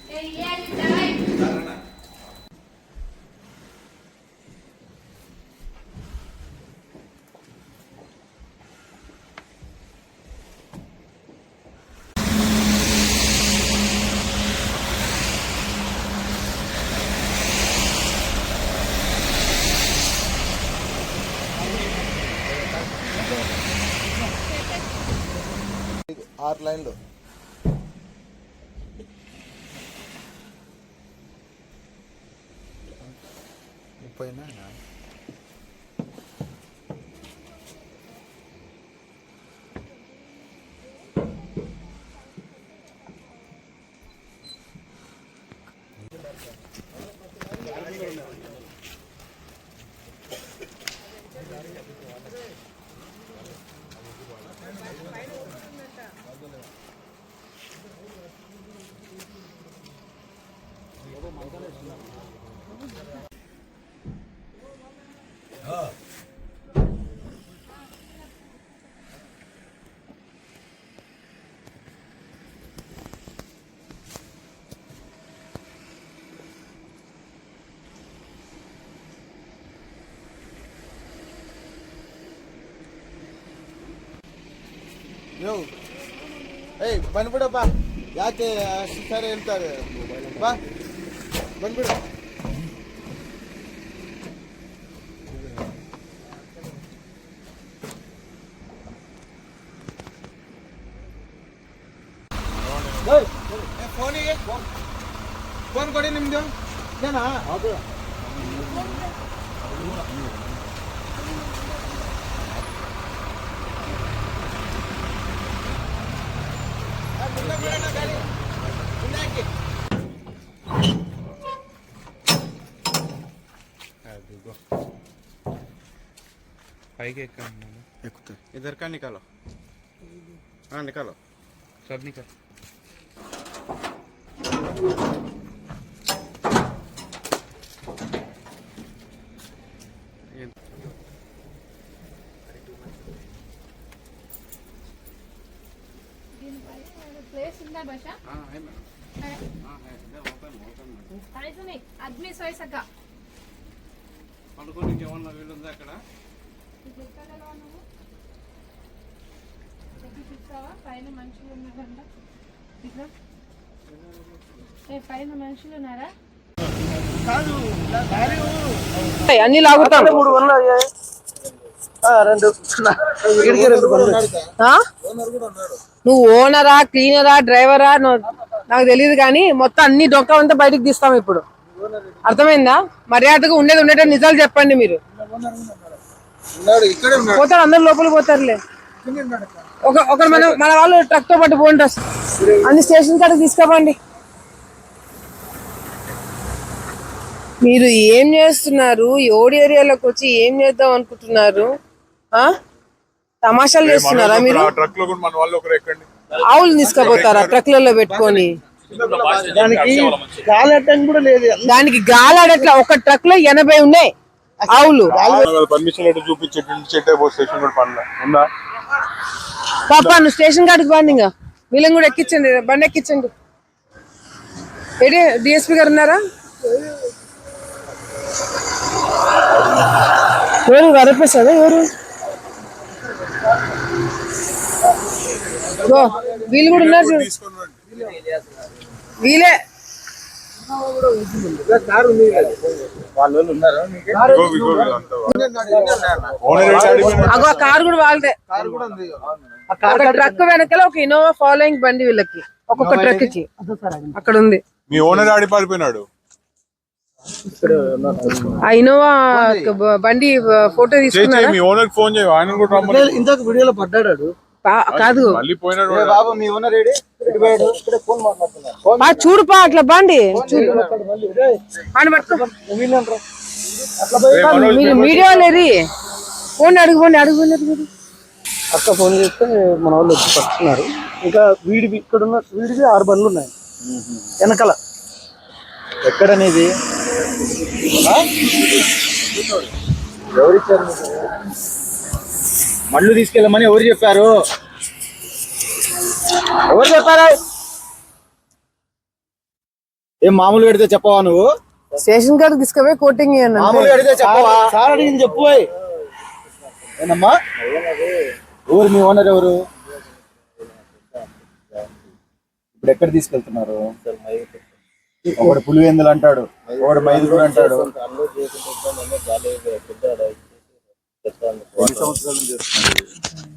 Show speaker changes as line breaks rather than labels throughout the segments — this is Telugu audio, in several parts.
6 లైన్లు ముప్పైనా यो ए ಬಂದ್ಬಿಡು ಬಾ ಯಾಕೆ ಅಷ್ಟು ಸಾರಿ ಹೇಳ್ತಾರೆ ಬಾ ಬಂದ್ಬಿಡು ಫೋನಿಗೆ ಫೋನ್ ಕೊಡಿ ನಿಮ್ದು ಇದೇನಾ ಹೌದು इधर का निकालो हाँ निकालो सब निकाल
प्लेस ఉందా భాష
हाँ है मैडम
है
हाँ है इधर ओपन
అయితే నీ ఆద్మీ సోయసక
పండుకోనికి ఏమన్నా వీలు ఉందా అక్కడ
ఎక్కడలో నువ్వు చూస్తావా పైన మనుషులు ఉన్నారంట ఇక్కడ ఏ పైన మనుషులు ఉన్నారా
అన్ని లాగుతాం నువ్వు ఓనరా క్లీనరా డ్రైవరా నాకు తెలియదు కానీ మొత్తం అన్ని డొక్క అంతా బయటకు తీస్తాం ఇప్పుడు అర్థమైందా మర్యాదగా ఉండేది ఉండేట నిజాలు చెప్పండి మీరు పోతారు అందరు లోపలికి పోతారులే ఒకరు మన వాళ్ళు ట్రక్ తో పట్టు పోండి అన్ని స్టేషన్ కాడికి తీసుకోపండి మీరు ఏం చేస్తున్నారు ఓడి ఏరియాలోకి వచ్చి ఏం చేద్దాం అనుకుంటున్నారు తమాషాలు చేస్తున్నారా మీరు ఆవులు తీసుకుపోతారా ట్రక్లలో పెట్టుకొని దానికి గాలాడట్లా ఒక ట్రక్ లో 80 ఉన్నాయి ఆవులు పాప నువ్వు స్టేషన్ కాడికి బాండి ఇంకా వీళ్ళని కూడా ఎక్కించండి బండి ఎక్కించండి ఏడి డిఎస్పీ గారు ఉన్నారా ఎవరు వరపేసాదా ఎవరు వీళ్ళు కూడా ఉన్నారు చూడు వీలే అగో కారు కూడా వాళ్ళదే ఒక ట్రక్ వెనకాల ఒక ఇన్నోవా ఫాలోయింగ్ బండి వీళ్ళకి ఒక్కొక్క ట్రక్ కి అక్కడ ఉంది
మీ ఓనర్ ఆడి పారిపోయినాడు
ఆ ఇన్నోవా బండి ఫోటో తీసుకున్నారా
మీ ఓనర్ ఫోన్ చేయ ఆయన కూడా రమ్మని
ఇంతకు వీడియోలో పడ్డాడు
కాదు
మళ్ళీ పోయినాడు
బాబు మీ ఓనర్ ఏడి ఇక్కడ ఫోన్ మాట్లాడుతున్నా
చూడుపా అట్లా బండి మీరు మీడియా లేరి ఫోన్ అడుగుపోండి
అక్క ఫోన్ చేస్తే మన వాళ్ళు వచ్చి పట్టుకున్నారు ఇంకా వీడివి ఇక్కడున్న వీడివి 6 బండ్లు ఉన్నాయి వెనకాల ఎక్కడనేది ఎవరిచ్చారు మళ్ళు తీసుకెళ్ళమని ఎవరు చెప్పారు
ఏం మామూలుగా అడిగితే చెప్పవా నువ్వు?
స్టేషన్ కాడికి తీసుకుపోయి కోటింగ్ ఇవ్వండి.
మామూలుగా అడిగితే చెప్పవా?
సార్ అడిగింది చెప్పుపోయి.
ఏందమ్మా ఊరు మీ ఓనర్ ఎవరు? ఇప్పుడు ఎక్కడ తీసుకెళ్తున్నారు? ఒకడు పులివెందులు అంటాడు, ఒకడు మైదుగురు అంటాడు. ఎన్ని సంవత్సరాల నుంచి చేస్తున్నారు?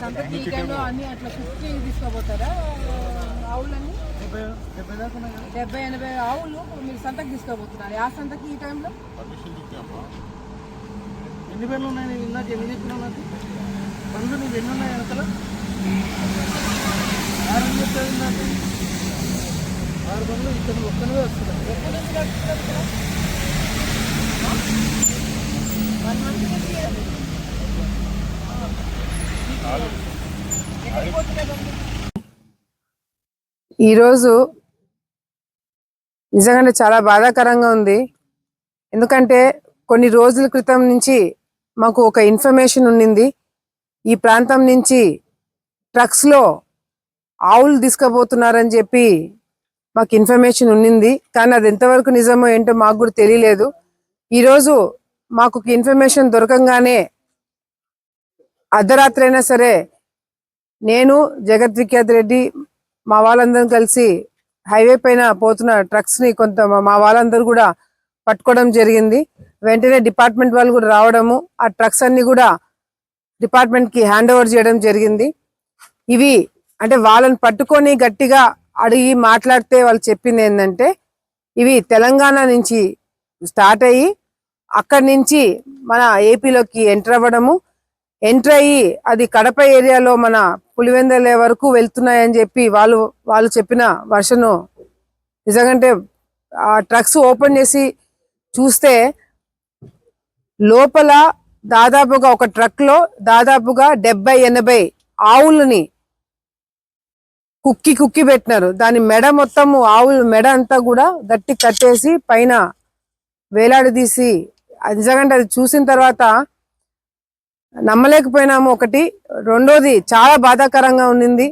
సంతకి ఈ టైంలో అన్ని అట్లా కుక్కి తీసుకోపోతారా ఆవులన్నీ? 70-80 ఆవులు మీరు సంతకి తీసుకోబోతున్నారు. ఆ సంతకి ఈ టైంలో
ఎన్ని పనులు ఉన్నాయి? నేను ఇందాక ఎన్ని చెప్పినావు నాకు? పనులు నీకు ఎన్ని ఉన్నాయి వెనకాల? 6 అని చెప్పారు నాకు. 6 పనులు ఇక్కడ ఒక్కనే వస్తున్నాయి.
ఎప్పటి నుంచి నడుస్తున్నారు ఇక్కడ? 1 month నుంచి ఎక్కడికి పోతున్నారు?
ఈరోజు నిజంగానే చాలా బాధాకరంగా ఉంది. ఎందుకంటే కొన్ని రోజుల క్రితం నుంచి మాకు ఒక ఇన్ఫర్మేషన్ ఉండింది. ఈ ప్రాంతం నుంచి ట్రక్స్లో ఆవులు తీసుకుపోతున్నారని చెప్పి మాకు ఇన్ఫర్మేషన్ ఉండింది. కానీ అది ఎంతవరకు నిజమో ఏంటో మాకు కూడా తెలియలేదు. ఈరోజు మాకు ఇన్ఫర్మేషన్ దొరకంగానే అర్ధరాత్రి అయినా సరే నేను, జగత్ విఖ్యాత్ రెడ్డి, మా వాళ్ళందరం కలిసి హైవే పైన పోతున్న ట్రక్స్ ని కొంత మా వాళ్ళందరూ కూడా పట్టుకోవడం జరిగింది. వెంటనే డిపార్ట్మెంట్ వాళ్ళు కూడా రావడము, ఆ ట్రక్స్ అన్ని కూడా డిపార్ట్మెంట్ కి హ్యాండ్ ఓవర్ చేయడం జరిగింది. ఇవి అంటే వాళ్ళని పట్టుకొని గట్టిగా అడిగి మాట్లాడితే వాళ్ళు చెప్పింది ఏంటంటే ఇవి తెలంగాణ నుంచి స్టార్ట్ అయ్యి అక్కడి నుంచి మన ఏపీలోకి ఎంటర్ అవ్వడము, ఎంటర్ అయ్యి అది కడప ఏరియాలో మన పులివెందల వరకు వెళ్తున్నాయని చెప్పి వాళ్ళు చెప్పిన వర్షను. నిజంగానే ఆ ట్రక్స్ ఓపెన్ చేసి చూస్తే లోపల దాదాపుగా ఒక ట్రక్ లో దాదాపుగా 70-80 ఆవులని కుక్కి పెట్టినారు. దాని మెడ మొత్తము ఆవుల మెడ అంతా కూడా గట్టి కట్టేసి పైన వేలాడదీసి, నిజంగా అది చూసిన తర్వాత నమ్మలేకపోయినాము. ఒకటి, రెండోది చాలా బాధాకరంగా ఉండింది.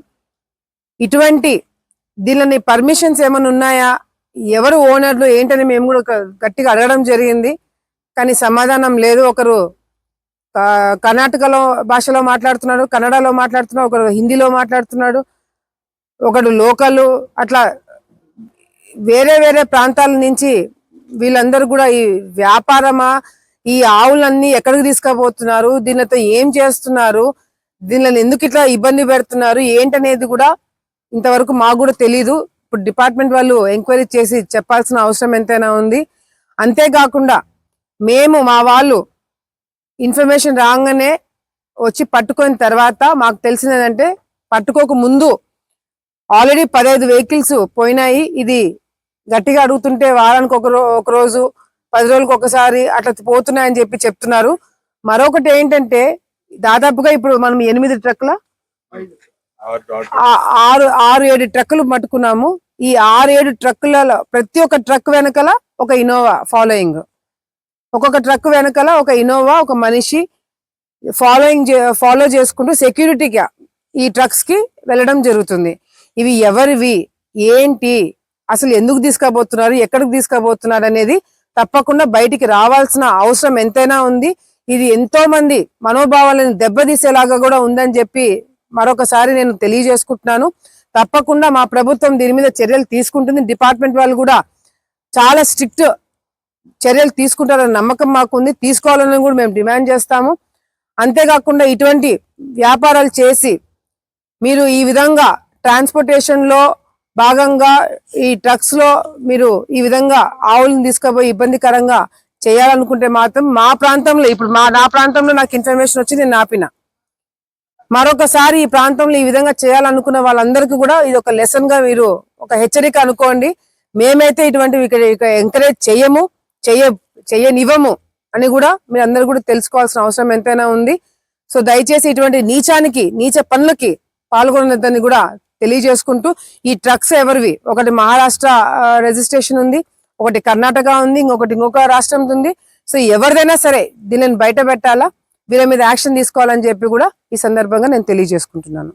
ఇటువంటి దీనిని పర్మిషన్స్ ఏమైనా ఉన్నాయా, ఎవరు ఓనర్లు ఏంటని మేము కూడా గట్టిగా అడగడం జరిగింది. కానీ సమాధానం లేదు. ఒకరు కర్ణాటకలో భాషలో మాట్లాడుతున్నాడు, కన్నడలో మాట్లాడుతున్నాడు, ఒకరు హిందీలో మాట్లాడుతున్నాడు, ఒకడు లోకల్, అట్లా వేరే వేరే ప్రాంతాల నుంచి వీళ్ళందరూ కూడా ఈ వ్యాపారమా, ఈ ఆవులన్నీ ఎక్కడికి తీసుకుపోతున్నారు, దీనితో ఏం చేస్తున్నారు, దీనిని ఎందుకు ఇట్లా ఇబ్బంది పెడుతున్నారు ఏంటనేది కూడా ఇంతవరకు మాకు కూడా తెలీదు. ఇప్పుడు డిపార్ట్మెంట్ వాళ్ళు ఎంక్వైరీ చేసి చెప్పాల్సిన అవసరం ఎంతైనా ఉంది. అంతేకాకుండా మేము మా వాళ్ళు ఇన్ఫర్మేషన్ రాగానే వచ్చి పట్టుకున్న తర్వాత మాకు తెలిసిందంటే పట్టుకోక ముందు ఆల్రెడీ 15 వెహికల్స్ పోయినాయి. ఇది గట్టిగా అడుగుతుంటే వారానికి ఒక రోజు 10 రోజులకు ఒకసారి అట్లా పోతున్నాయని చెప్పి చెప్తున్నారు. మరొకటి ఏంటంటే దాదాపుగా ఇప్పుడు మనం 8 ట్రక్కుల 6-7 ట్రక్కులు పట్టుకున్నాము. ఈ 6-7 ట్రక్కులలో ప్రతి ఒక్క ట్రక్ వెనకాల ఒక ఇన్నోవా ఫాలోయింగ్, ఒక్కొక్క ట్రక్ వెనకాల ఒక ఇన్నోవా, ఒక మనిషి ఫాలో చేసుకుంటూ సెక్యూరిటీగా ఈ ట్రక్స్ కి వెళ్ళడం జరుగుతుంది. ఇవి ఎవరివి, ఏంటి, అసలు ఎందుకు తీసుకుపోతున్నారు, ఎక్కడికి తీసుకుపోతున్నారు అనేది తప్పకుండా బయటికి రావాల్సిన అవసరం ఎంతైనా ఉంది. ఇది ఎంతో మంది మనోభావాలను దెబ్బతీసేలాగా కూడా ఉందని చెప్పి మరొకసారి నేను తెలియజేసుకుంటున్నాను. తప్పకుండా మా ప్రభుత్వం దీని మీద చర్యలు తీసుకుంటుంది. డిపార్ట్మెంట్ వాళ్ళు కూడా చాలా స్ట్రిక్ట్ చర్యలు తీసుకుంటారన్న నమ్మకం మాకుంది. తీసుకోవాలని కూడా మేము డిమాండ్ చేస్తాము. అంతేకాకుండా ఇటువంటి వ్యాపారాలు చేసి మీరు ఈ విధంగా ట్రాన్స్పోర్టేషన్ లో భాగంగా ఈ ట్రక్స్ లో మీరు ఈ విధంగా ఆవులను తీసుకుపోయి ఇబ్బందికరంగా చేయాలనుకుంటే మాత్రం మా ప్రాంతంలో ఇప్పుడు నా ప్రాంతంలో నాకు ఇన్ఫర్మేషన్ వచ్చి నేను ఆపిన. మరొకసారి ఈ ప్రాంతంలో ఈ విధంగా చేయాలనుకున్న వాళ్ళందరికీ కూడా ఇది ఒక లెసన్ గా మీరు ఒక హెచ్చరిక అనుకోండి. మేమైతే ఇటువంటివి ఇక్కడ ఎంకరేజ్ చెయ్యనివ్వము అని కూడా మీరు అందరూ కూడా తెలుసుకోవాల్సిన అవసరం ఎంతైనా ఉంది. సో దయచేసి ఇటువంటి నీచ పనులకి పాల్గొనదని కూడా తెలియజేసుకుంటూ, ఈ ట్రక్స్ ఎవరివి, ఒకటి మహారాష్ట్ర రిజిస్ట్రేషన్ ఉంది, ఒకటి కర్ణాటక ఉంది, ఇంకొక రాష్ట్రం ఉంది. సో ఎవరిదైనా సరే దీనిని బయట పెట్టాలా, వీళ్ళ మీద యాక్షన్ తీసుకోవాలని చెప్పి కూడా ఈ సందర్భంగా నేను తెలియజేసుకుంటున్నాను.